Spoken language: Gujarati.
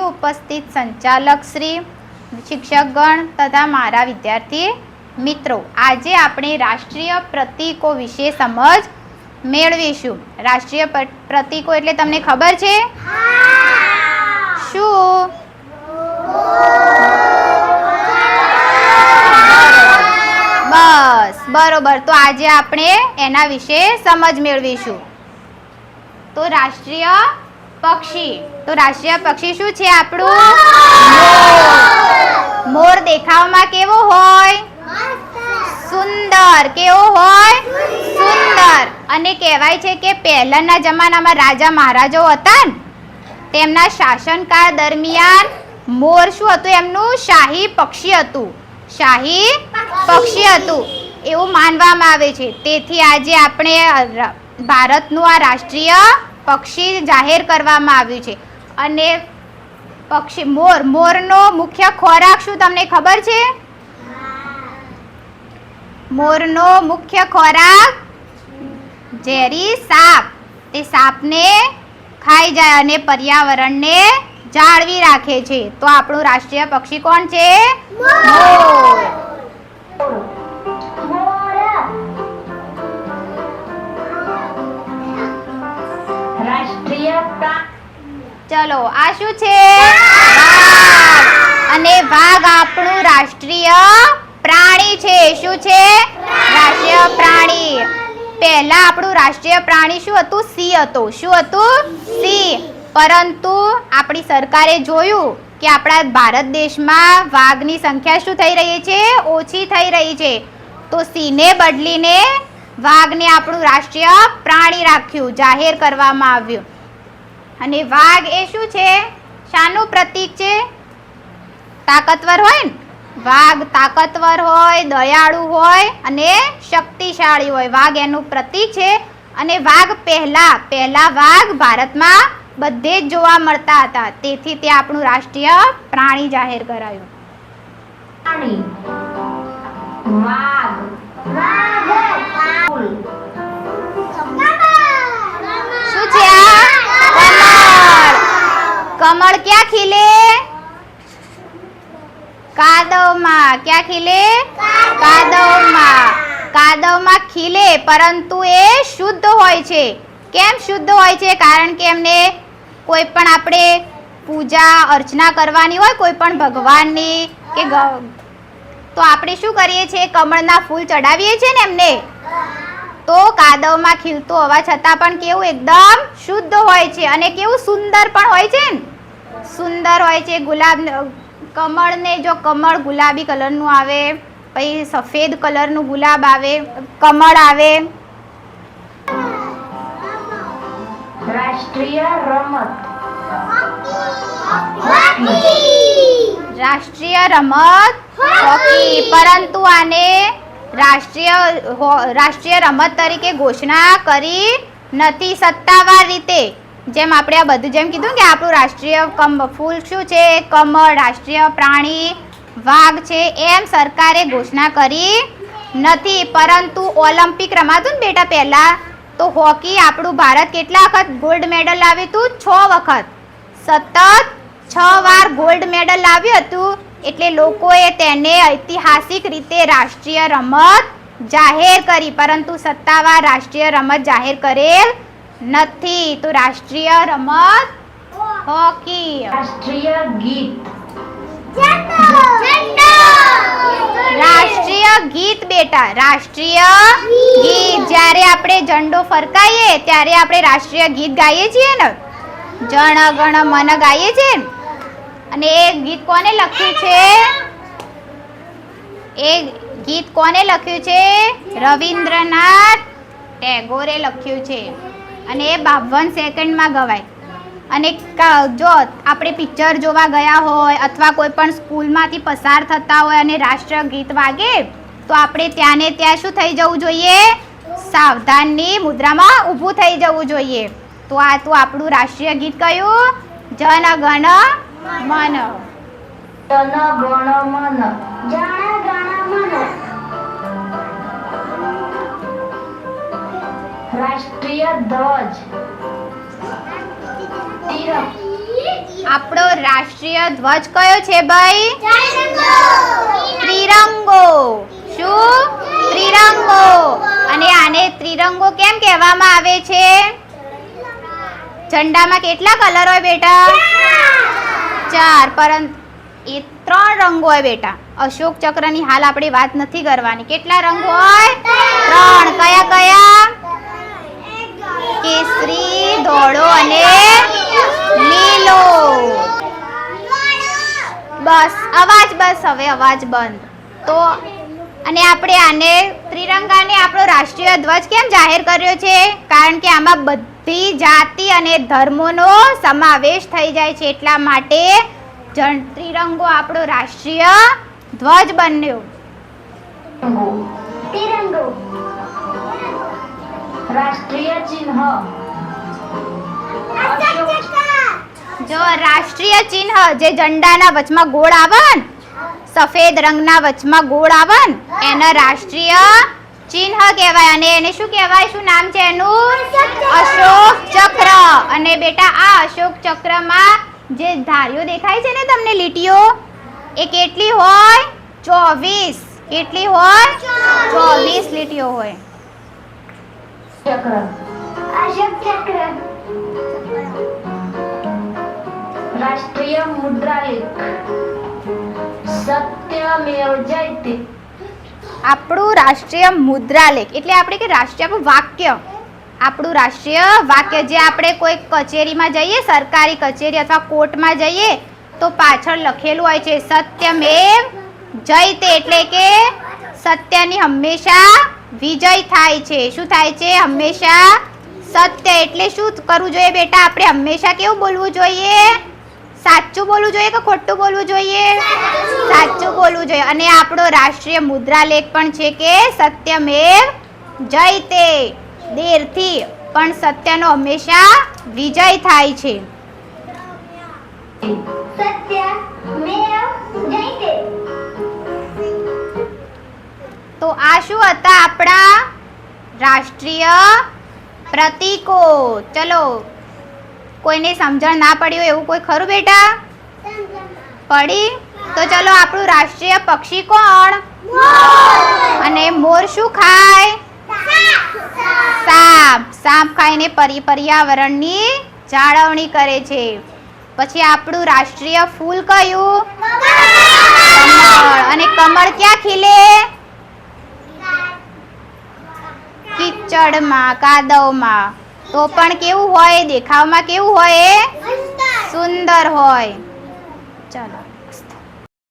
ઉપસ્થિત સંચાલક શ્રી, શિક્ષકગણ તથા મારા વિદ્યાર્થી મિત્રો, આજે આપણે રાષ્ટ્રીય પ્રતીકો વિશે સમજ મેળવીશું. રાષ્ટ્રીય પ્રતીકો એટલે તમને ખબર છે? શું? બસ બરોબર. તો આજે આપણે એના વિશે સમજ મેળવીશું. તો રાષ્ટ્રીય પક્ષી, તો રાષ્ટ્રીય પક્ષી શું છે આપણું? મોર દેખાવમાં કેવો હોય? સુંદર. કેવો હોય? સુંદર. અને કહેવાય છે કે પહેલાના જમાનામાં રાજા મહારાજાઓ હતા ને, તેમના શાસનકાળ દરમિયાન મોર શું હતું? એમનું શાહી પક્ષી હતું. શાહી પક્ષી હતું એવું માનવામાં આવે છે. તેથી આજે આપણે ભારતનું આ રાષ્ટ્રીય પક્ષી જાહેર કરવામાં આવ્યું છે. અને પક્ષી મોરનો મુખ્ય ખોરાક શું તમને ખબર છે? મોરનો મુખ્ય ખોરાક ઝેરી સાપ. તે સાપને ખાઈ જાય અને પર્યાવરણને જાળવી રાખે છે. તો આપણું રાષ્ટ્રીય પક્ષી કોણ છે? મોર. ચલો, આ શું છે? વાઘ. અને વાઘ આપણું રાષ્ટ્રીય પ્રાણી છે. શું છે? રાષ્ટ્રીય પ્રાણી. પહેલા આપણું રાષ્ટ્રીય પ્રાણી શું હતું? સિંહ હતું. શું હતું? સિંહ. પરંતુ આપણી સરકારે જોયું કે આપણા ભારત દેશમાં વાઘની સંખ્યા શું થઈ રહી છે? ઓછી થઈ રહી છે. તો સિંહને બદલીને વાઘને આપણું રાષ્ટ્રીય પ્રાણી રાખ્યું, જાહેર કરવામાં આવ્યું. અને વાઘ એ શું છે? શાનું પ્રતીક છે? તાકાતવર હોય ને? વાઘ તાકાતવર હોય, દયાળુ હોય અને શક્તિશાળી હોય. વાઘ એનું પ્રતીક છે. અને વાઘ પહેલા વાઘ ભારતમાં બધે જ જોવા મળતા હતા. તેથી તે આપણું રાષ્ટ્રીય પ્રાણી જાહેર કરાયું. શું છે આ? કમળ. કમળ ક્યાં ખીલે? કાદવમાં. ક્યાં ખીલે? કાદવમાં. કાદવમાં ખીલે, પરંતુ એ શુદ્ધ હોય છે. કેમ શુદ્ધ હોય છે? કારણ કે એમને કોઈ પણ આપણે પૂજા અર્ચના કરવાની હોય, કોઈ પણ ભગવાનની કે તો આપણે શું કરીએ છીએ? કમળના ફૂલ ચડાવીએ છીએ ને એમને. તો કાદવમાં ખીલતું હોવા છતાં પણ કેવું એકદમ શુદ્ધ હોય છે. અને કેવું સુંદર પણ હોય છે ને? સુંદર હોય છે. કમળને જો કમળ ગુલાબી કલરનું આવે, પછી સફેદ કલરનું ગુલાબ આવે, કમળ આવે. રાષ્ટ્રીય રમત. રાષ્ટ્રીય રમત હોકી. પરંતુ આને રાષ્ટ્રીય રમત તરીકે ઘોષણા કરી નથી સત્તાવાર રીતે. જેમ આપણે આ બધું જેમ કીધું કે આપણું રાષ્ટ્રીય ફૂલ શું છે? કમળ. રાષ્ટ્રીય પ્રાણી વાઘ છે. એમ સરકારે ઘોષણા કરી નથી. પરંતુ ઓલિમ્પિક રમાતું ને બેટા પહેલા, તો હોકી આપણું ભારત કેટલા વખત ગોલ્ડ મેડલ લાવ્યું હતું? 6 વખત. સતત 6 વાર ગોલ્ડ મેડલ લાવ્યું હતું. એટલે લોકોએ તેને ઐતિહાસિક રીતે રાષ્ટ્રીય રમત જાહેર કરી. પરંતુ સત્તાવાર રાષ્ટ્રીય રમત જાહેર કરેલ નથી. તો રાષ્ટ્રીય રમત હોકી. રાષ્ટ્રીય ગીત. રાષ્ટ્રીય ગીત બેટા. રાષ્ટ્રીય ગીત. જ્યારે આપણે ઝંડો ફરકાઈએ ત્યારે આપણે રાષ્ટ્રીય ગીત ગાઈએ છીએ ને, જન ગણ મન ગાઈએ છીએ. અને એ ગીત કોને લખ્યું છે? એ ગીત કોને લખ્યું છે? રવિન્દ્રનાથ ટેગોરે લખ્યું છે. અને એ 52 સેકન્ડમાં ગવાય. અને જો આપણે પિક્ચર જોવા ગયા હોય અથવા કોઈ પણ સ્કૂલમાંથી પસાર થતા હોય અને રાષ્ટ્રીય ગીત વાગે, તો આપણે ત્યાં ને ત્યાં શું થઈ જવું જોઈએ? સાવધાનની મુદ્રામાં ઊભું થઈ જવું જોઈએ. તો આ તો આપણું રાષ્ટ્રીય ગીત કયું? જન ગણ મન. જન ગણ મન. જન ગણ મન. રાષ્ટ્રીય ધ્વજ. તિરંગા. આપણો રાષ્ટ્રીય ધ્વજ કયો છે ભાઈ? ત્રિરંગો. શું? ત્રિરંગો. અને આને ત્રિરંગો કેમ કહેવામાં આવે છે? ઝંડામાં કેટલા કલર હોય બેટા? 4. પરંતુ એ 3 રંગો હોય બેટા. અશોક ચક્રની હાલ આપણે વાત નથી કરવાની. કેટલા રંગો હોય? 3. કયા કયા? કેસરી, ધોળો અને લીલો. બસ અવાજ, બસ હવે અવાજ બંધ. તો અને આપણે આને ત્રિરંગાને આપણો રાષ્ટ્રીય ધ્વજ કેમ જાહેર કર્યો છે? કારણ કે આમાં બધી જાતિ અને ધર્મોનો સમાવેશ થઈ જાય છે, એટલા માટે ત્રિરંગો આપણો રાષ્ટ્રીય ધ્વજ બન્યો. તિરંગો. રાષ્ટ્રીય ચિહ્ન. જો રાષ્ટ્રીય ચિહ્ન જે ઝંડાના વચમાં ગોળ આવે ને, સફેદ રંગના વચમાં ગોળ આવે ને, એને રાષ્ટ્રીય ચિહ્ન કહેવાય. અને એને શું કહેવાય? શું નામ છે એનું? અશોક ચક્ર. અને બેટા આ અશોક ચક્રમાં જે ધારીઓ દેખાય છે ને તમને, લીટીઓ, એ કેટલી હોય? 24. કેટલી હોય? 24 લીટીઓ હોય. ચક્ર. અશોક ચક્ર. રાષ્ટ્રીય મુદ્રાલેખ. સત્યમેવ જયતે. આપણું રાષ્ટ્રીય મુદ્રાલેખ એટલે આપણે કે રાષ્ટ્રીય આપણું વાક્ય, આપણું રાષ્ટ્રીય વાક્ય જે આપણે કોઈ કચેરીમાં જઈએ, સરકારી કચેરી અથવા કોર્ટમાં જઈએ તો પાછળ લખેલું હોય છે સત્યમેવ જયતે, એટલે કે સત્યની હંમેશા વિજય થાય છે. શું થાય છે? હંમેશા સત્ય. એટલે શું કરવું જોઈએ બેટા? આપણે હંમેશા કેવું બોલવું જોઈએ? સાચું બોલવું જોઈએ કે ખોટું બોલવું જોઈએ? સાચું બોલવું જોઈએ. અને આપણો રાષ્ટ્રીય મુદ્રાલેખ પણ છે કે સત્યમેવ જયતે. દેરથી પણ સત્યનો હંમેશા વિજય થાય છે. સત્યમેવ જયતે. તો આ શું હતા આપણા રાષ્ટ્રીય પ્રતીકો? ચલો, કોઈને સમજણ ના પડી હોય એવું કોઈ ખરું બેટા? પડી? તો ચલો, આપણું રાષ્ટ્રીય પક્ષી કોણ? અને મોર શું ખાય? સાપ. સાપ ખાઈને પર્યાવરણની જાળવણી કરે છે. પછી આપણું રાષ્ટ્રીય ફૂલ કયું? કમળ. અને કમળ ક્યાં ખીલે? કિચડમાં, કાદવમાં. તો પણ કેવું હોય? દેખાવમાં કેવું હોય? સુંદર હોય. ચલો.